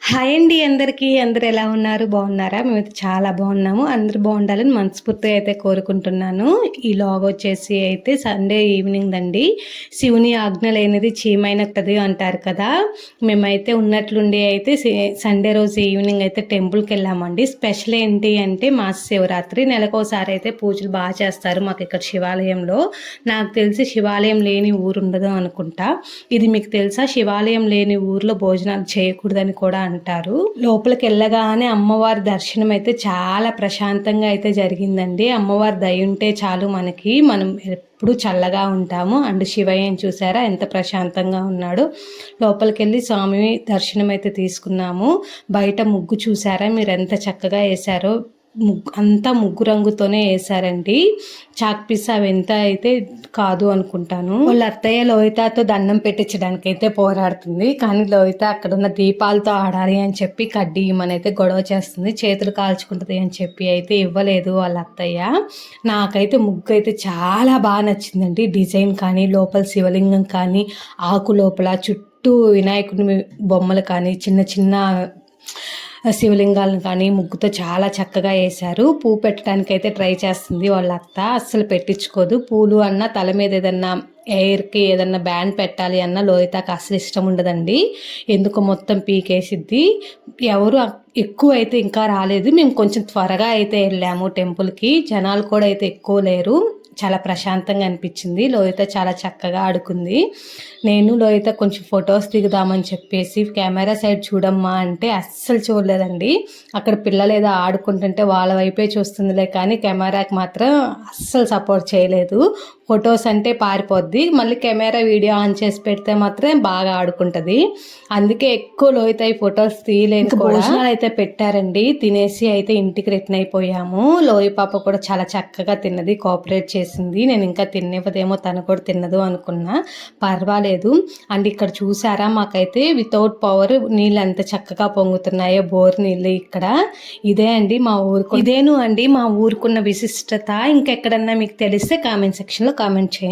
Hi అండి అందరికీ. అందరూ ఎలా ఉన్నారు? బాగున్నారా? మేమైతే చాలా బాగున్నాము. అందరూ బాగుండాలని మనస్ఫూర్తిగా అయితే కోరుకుంటున్నాను. ఈ లాగ్ వచ్చేసి అయితే సండే ఈవినింగ్ అండి. శివుని ఆజ్ఞ లేనిది చీమైనట్టది అంటారు కదా. మేమైతే ఉన్నట్లుండి అయితే సండే రోజు ఈవినింగ్ అయితే టెంపుల్కి వెళ్ళామండి. స్పెషల్ ఏంటి అంటే మా శివరాత్రి నెలకోసారి అయితే పూజలు బాగా చేస్తారు మాకు ఇక్కడ శివాలయంలో. నాకు తెలిసి శివాలయం లేని ఊరు ఉండదు అనుకుంటా. ఇది మీకు తెలుసా? శివాలయం లేని ఊర్లో భోజనాలు చేయకూడదని కూడా అంటారు. లోపలికి వెళ్ళగానే అమ్మవారి దర్శనం అయితే చాలా ప్రశాంతంగా అయితే జరిగిందండి. అమ్మవారి దయ ఉంటే చాలు మనం ఎప్పుడు చల్లగా ఉంటాము. అండ్ శివయ్యని చూసారా ఎంత ప్రశాంతంగా ఉన్నాడు. లోపలికి వెళ్ళి స్వామి దర్శనం అయితే తీసుకున్నాము. బయట ముగ్గు చూసారా మీరు ఎంత చక్కగా వేశారో. అంతా ముగ్గు రంగుతోనే వేసారండి. చాక్ పీస్ అవి ఎంత అయితే కాదు అనుకుంటాను. వాళ్ళ అత్తయ్య లోహితతో దండం పెట్టించడానికి అయితే పోరాడుతుంది. కానీ లోహిత అక్కడ ఉన్న దీపాలతో ఆడాలి అని చెప్పి కడ్డీ ఇమ్మనైతే గొడవ చేస్తుంది. చేతులు కాల్చుకుంటుంది అని చెప్పి అయితే ఇవ్వలేదు వాళ్ళ అత్తయ్య. నాకైతే ముగ్గు అయితే చాలా బాగా నచ్చిందండి. డిజైన్ కానీ లోపల శివలింగం కానీ ఆకు లోపల చుట్టూ వినాయకుని బొమ్మలు కానీ చిన్న చిన్న శివలింగాలను కానీ ముగ్గుతో చాలా చక్కగా వేశారు. పువ్వు పెట్టడానికి అయితే ట్రై చేస్తుంది వాళ్ళ అత్త. అస్సలు పెట్టించుకోదు. పూలు అన్న తల మీద ఏదన్నా ఎయిర్కి ఏదన్నా బ్యాండ్ పెట్టాలి అన్న లోహితకు అసలు ఇష్టం ఉండదండి. ఎందుకు మొత్తం పీకేసిద్ది. ఎవరు ఎక్కువ అయితే ఇంకా రాలేదు. మేము కొంచెం త్వరగా అయితే వెళ్ళాము టెంపుల్కి. జనాలు కూడా అయితే ఎక్కువ లేరు. చాలా ప్రశాంతంగా అనిపించింది. లోహిత చాలా చక్కగా ఆడుకుంది. నేను లోహిత కొంచెం ఫొటోస్ దిగుదామని చెప్పేసి కెమెరా సైడ్ చూడమ్మా అంటే అస్సలు చూడలేదండి. అక్కడ పిల్లలు ఏదో ఆడుకుంటుంటే వాళ్ళ వైపే చూస్తుందిలే కానీ కెమెరాకి మాత్రం అస్సలు సపోర్ట్ చేయలేదు. ఫొటోస్ అంటే పారిపోద్ది. మళ్ళీ కెమెరా వీడియో ఆన్ చేసి పెడితే మాత్రం బాగా ఆడుకుంటుంది. అందుకే ఎక్కువ లోహిత ఈ ఫొటోస్ తీయలేదు. భోజనాలు అయితే పెట్టారండి. తినేసి అయితే ఇంటికి రిటర్న్ అయిపోయాము. లోహి పాప కూడా చాలా చక్కగా తిన్నది, కోఆపరేట్ చేసింది. నేను ఇంకా తినేవదేమో తను కూడా తిన్నదు అనుకున్నా. పర్వాలేదు. అండ్ ఇక్కడ చూసారా మాకైతే వితౌట్ పవర్ నీళ్ళు ఎంత చక్కగా పొంగుతున్నాయో బోర్ నీళ్ళు ఇక్కడ. ఇదే అండి మా ఊరుకు ఇదేను అండి మా ఊరుకున్న విశిష్టత. ఇంకెక్కడన్నా మీకు తెలిస్తే కామెంట్ సెక్షన్లో కామెంట్ చేయండి.